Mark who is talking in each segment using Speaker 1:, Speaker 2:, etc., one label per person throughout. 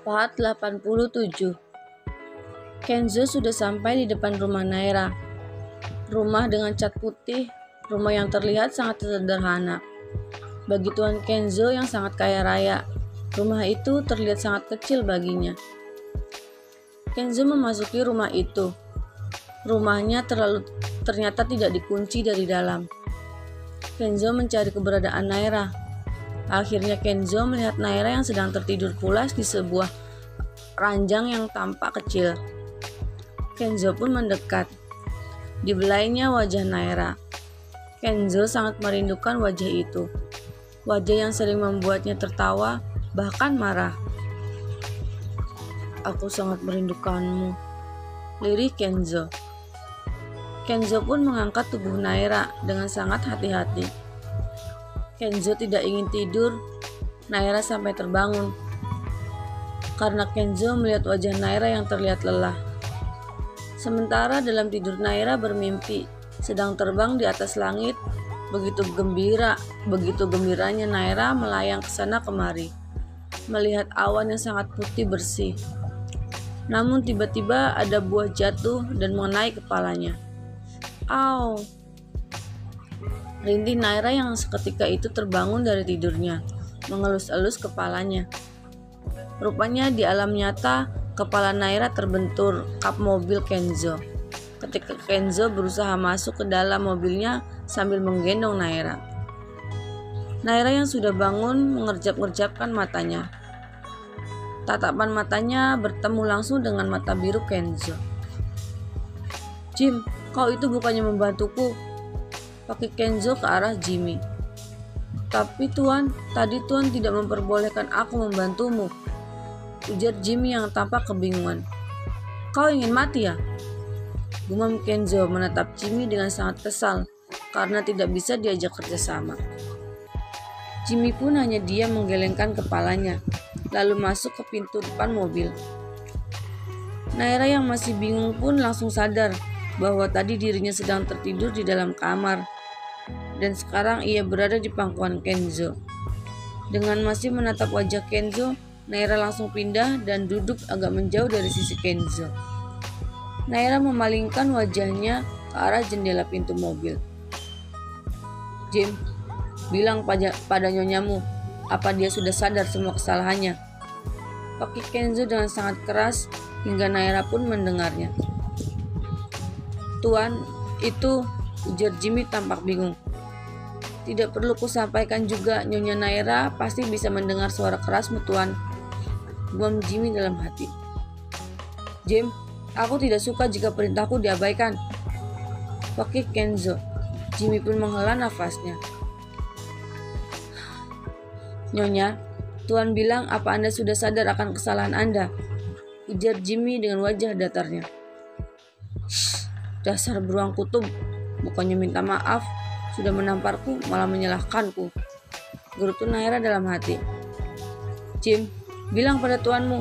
Speaker 1: Part 87. Kenzo sudah sampai di depan rumah Naira. Rumah dengan cat putih, rumah yang terlihat sangat sederhana. Bagi Tuan Kenzo yang sangat kaya raya, rumah itu terlihat sangat kecil baginya. Kenzo memasuki rumah itu. Rumahnya ternyata tidak dikunci dari dalam. Kenzo mencari keberadaan Naira. Akhirnya Kenzo melihat Naira yang sedang tertidur pulas di sebuah ranjang yang tampak kecil. Kenzo pun mendekat. Di belainya wajah Naira. Kenzo sangat merindukan wajah itu. Wajah yang sering membuatnya tertawa, bahkan marah. "Aku sangat merindukanmu," lirih Kenzo. Kenzo pun mengangkat tubuh Naira dengan sangat hati-hati. Kenzo tidak ingin tidur, Naira sampai terbangun. Karena Kenzo melihat wajah Naira yang terlihat lelah. Sementara dalam tidur Naira bermimpi, sedang terbang di atas langit. Begitu gembiranya Naira melayang ke sana kemari, melihat awan yang sangat putih bersih. Namun tiba-tiba ada buah jatuh dan mengenai kepalanya. Au! Rintih Naira yang seketika itu terbangun dari tidurnya, mengelus-elus kepalanya. Rupanya di alam nyata, kepala Naira terbentur kap mobil Kenzo. Ketika Kenzo berusaha masuk ke dalam mobilnya sambil menggendong Naira. Naira yang sudah bangun mengerjap-ngerjapkan matanya. Tatapan matanya bertemu langsung dengan mata biru Kenzo. "Jim, kau itu bukannya membantuku?" Pakai Kenzo ke arah Jimmy. "Tapi Tuan, tadi Tuan tidak memperbolehkan aku membantumu," ujar Jimmy yang tampak kebingungan. "Kau ingin mati ya?" Gumam Kenzo menatap Jimmy dengan sangat kesal karena tidak bisa diajak kerjasama. Jimmy pun hanya diam menggelengkan kepalanya, lalu masuk ke pintu depan mobil. Naira yang masih bingung pun langsung sadar bahwa tadi dirinya sedang tertidur di dalam kamar, dan sekarang ia berada di pangkuan Kenzo. Dengan masih menatap wajah Kenzo, Naira langsung pindah dan duduk agak menjauh dari sisi Kenzo. Naira memalingkan wajahnya ke arah jendela pintu mobil. "Jim, bilang pada nyonyamu, apa dia sudah sadar semua kesalahannya?" Pakai Kenzo dengan sangat keras hingga Naira pun mendengarnya. "Tuan, itu," ujar Jimmy tampak bingung. "Tidak perlu kusampaikan juga, Nyonya Naira pasti bisa mendengar suara kerasmu, Tuan," gumam Jimmy dalam hati. "Jim, aku tidak suka jika perintahku diabaikan," pakai Kenzo. Jimmy pun menghela nafasnya. "Nyonya, Tuan bilang apa Anda sudah sadar akan kesalahan Anda," ujar Jimmy dengan wajah datarnya. "Shh, dasar beruang kutub, bukannya minta maaf, sudah menamparku malah menyalahkanku," gerutu Naira dalam hati. "Jim, bilang pada tuanmu,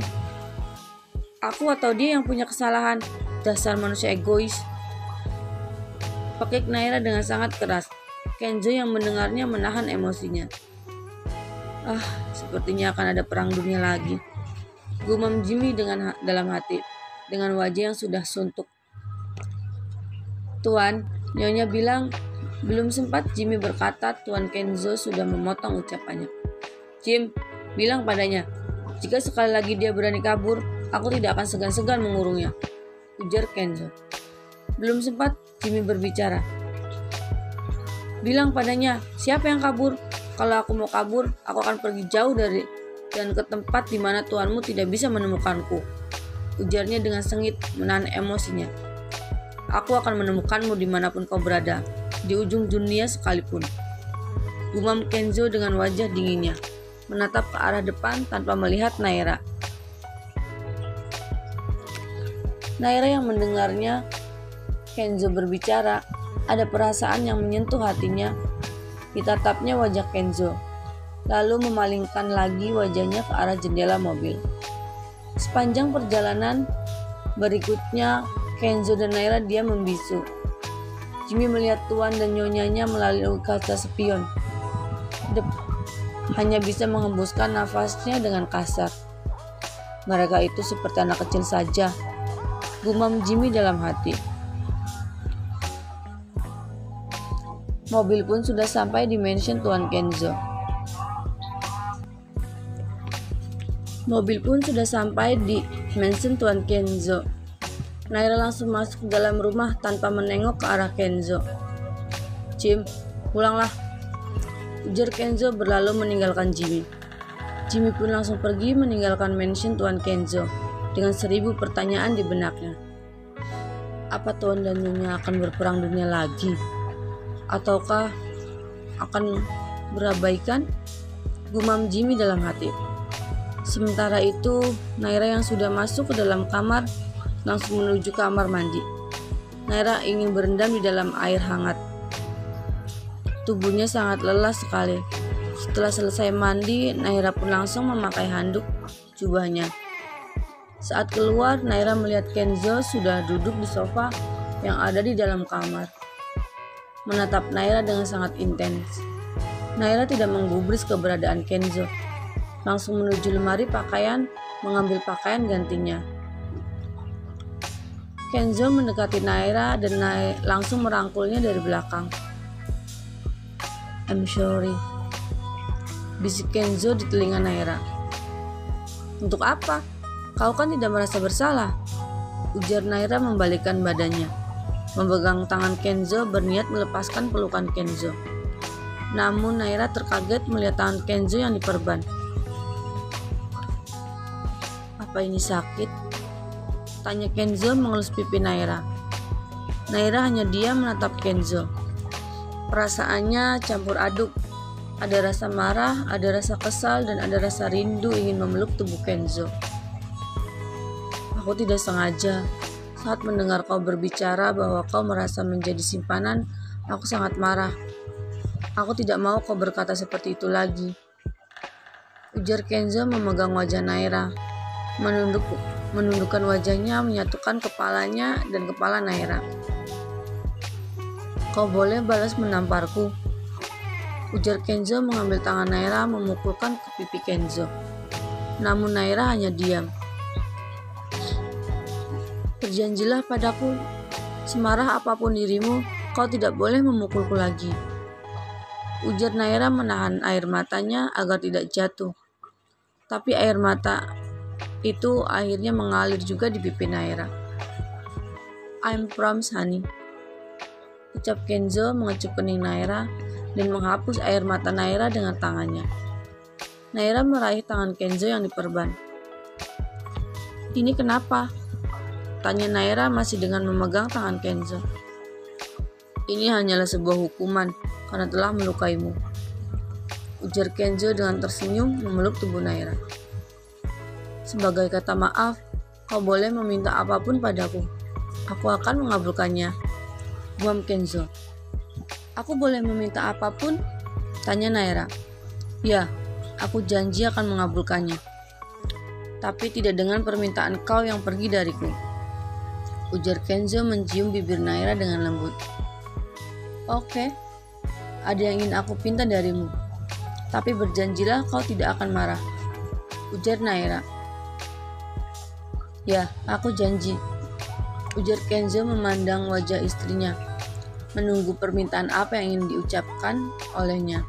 Speaker 1: aku atau dia yang punya kesalahan, dasar manusia egois," pakai Naira dengan sangat keras. Kenzo yang mendengarnya menahan emosinya. Sepertinya akan ada perang dunia lagi," gumam Jimmy dalam hati, dengan wajah yang sudah suntuk. "Tuan, Nyonya bilang..." Belum sempat Jimmy berkata, Tuan Kenzo sudah memotong ucapannya. "Jim, bilang padanya, jika sekali lagi dia berani kabur, aku tidak akan segan-segan mengurungnya," ujar Kenzo. Belum sempat Jimmy berbicara. "Bilang padanya, siapa yang kabur? Kalau aku mau kabur, aku akan pergi jauh dan ke tempat di mana tuanmu tidak bisa menemukanku," ujarnya dengan sengit menahan emosinya. "Aku akan menemukanmu dimanapun kau berada, di ujung dunia sekalipun," gumam Kenzo dengan wajah dinginnya, menatap ke arah depan tanpa melihat Naira. Naira yang mendengarnya Kenzo berbicara, ada perasaan yang menyentuh hatinya. Ditatapnya wajah Kenzo, lalu memalingkan lagi wajahnya ke arah jendela mobil. Sepanjang perjalanan berikutnya, Kenzo dan Naira diam membisu. Jimmy melihat Tuan dan Nyonyanya melalui kaca spion. Hanya bisa menghembuskan nafasnya dengan kasar. Mereka itu seperti anak kecil saja, gumam Jimmy dalam hati. Mobil pun sudah sampai di mansion Tuan Kenzo. Naira langsung masuk ke dalam rumah tanpa menengok ke arah Kenzo. "Jim, pulanglah," ujar Kenzo berlalu meninggalkan Jimmy. Jimmy pun langsung pergi meninggalkan mansion Tuan Kenzo dengan 1000 pertanyaan di benaknya. Apa Tuan dan Nyonya akan berperang dunia lagi? Ataukah akan berabaikan? Gumam Jimmy dalam hati. Sementara itu, Naira yang sudah masuk ke dalam kamar langsung menuju kamar mandi. Naira ingin berendam di dalam air hangat. Tubuhnya sangat lelah sekali. Setelah selesai mandi, Naira pun langsung memakai handuk jubahnya. Saat keluar, Naira melihat Kenzo sudah duduk di sofa yang ada di dalam kamar, menatap Naira dengan sangat intens. Naira tidak menggubris keberadaan Kenzo, langsung menuju lemari pakaian mengambil pakaian gantinya. Kenzo mendekati Naira dan langsung merangkulnya dari belakang. "I'm sorry," bisik Kenzo di telinga Naira. "Untuk apa? Kau kan tidak merasa bersalah," ujar Naira membalikkan badannya. Memegang tangan Kenzo berniat melepaskan pelukan Kenzo. Namun Naira terkaget melihat tangan Kenzo yang diperban. "Apa ini sakit?" tanya Kenzo mengelus pipi Naira. Naira hanya diam menatap Kenzo. Perasaannya campur aduk. Ada rasa marah, ada rasa kesal, dan ada rasa rindu ingin memeluk tubuh Kenzo. "Aku tidak sengaja. Saat mendengar kau berbicara bahwa kau merasa menjadi simpanan, aku sangat marah. Aku tidak mau kau berkata seperti itu lagi," ujar Kenzo memegang wajah Naira. Menundukkan wajahnya, menyatukan kepalanya dan kepala Naira. "Kau boleh balas menamparku," ujar Kenzo mengambil tangan Naira memukulkan ke pipi Kenzo. Namun Naira hanya diam. "Berjanjilah padaku, semarah apapun dirimu, kau tidak boleh memukulku lagi," ujar Naira menahan air matanya agar tidak jatuh. Tapi air mata itu akhirnya mengalir juga di pipi Naira. "I promise, honey," ucap Kenzo mengecup kening Naira dan menghapus air mata Naira dengan tangannya. Naira meraih tangan Kenzo yang diperban. "Ini kenapa?" tanya Naira masih dengan memegang tangan Kenzo. "Ini hanyalah sebuah hukuman karena telah melukaimu," ujar Kenzo dengan tersenyum memeluk tubuh Naira. "Sebagai kata maaf, kau boleh meminta apapun padaku. Aku akan mengabulkannya," guam Kenzo. "Aku boleh meminta apapun?" tanya Naira. "Ya, aku janji akan mengabulkannya. Tapi tidak dengan permintaan kau yang pergi dariku," ujar Kenzo mencium bibir Naira dengan lembut. "Oke, ada yang ingin aku pinta darimu. Tapi berjanjilah kau tidak akan marah," ujar Naira. "Ya, aku janji," ujar Kenzo memandang wajah istrinya, menunggu permintaan apa yang ingin diucapkan olehnya.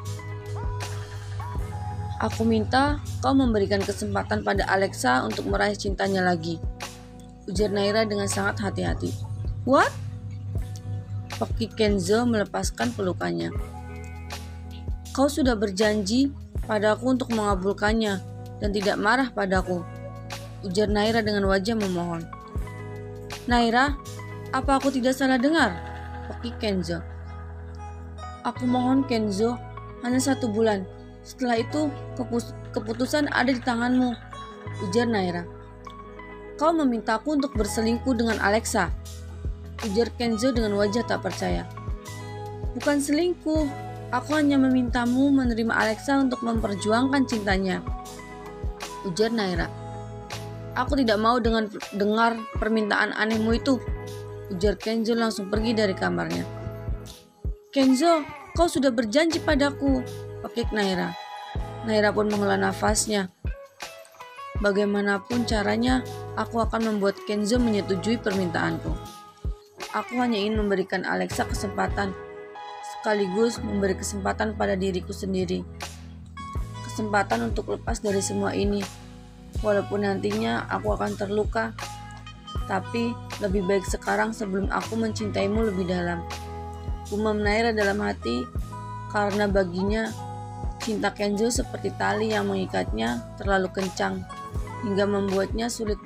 Speaker 1: "Aku minta kau memberikan kesempatan pada Alexa untuk meraih cintanya lagi," ujar Naira dengan sangat hati-hati. "What?" pekik Kenzo melepaskan pelukannya. "Kau sudah berjanji padaku untuk mengabulkannya dan tidak marah padaku," ujar Naira dengan wajah memohon. "Naira, apa aku tidak salah dengar?" pekik Kenzo. "Aku mohon Kenzo, hanya 1 bulan. Setelah itu keputusan ada di tanganmu," ujar Naira. "Kau memintaku untuk berselingkuh dengan Alexa," ujar Kenzo dengan wajah tak percaya. "Bukan selingkuh, aku hanya memintamu menerima Alexa untuk memperjuangkan cintanya," ujar Naira. "Aku tidak mau dengar permintaan anehmu itu," ujar Kenzo langsung pergi dari kamarnya. "Kenzo, kau sudah berjanji padaku," pekik Naira. Naira pun menghela nafasnya. Bagaimanapun caranya, aku akan membuat Kenzo menyetujui permintaanku. Aku hanya ingin memberikan Alexa kesempatan, sekaligus memberi kesempatan pada diriku sendiri. Kesempatan untuk lepas dari semua ini. Walaupun nantinya aku akan terluka, tapi lebih baik sekarang sebelum aku mencintaimu lebih dalam. Gumam Naira dalam hati, karena baginya cinta Kenzo seperti tali yang mengikatnya terlalu kencang hingga membuatnya sulit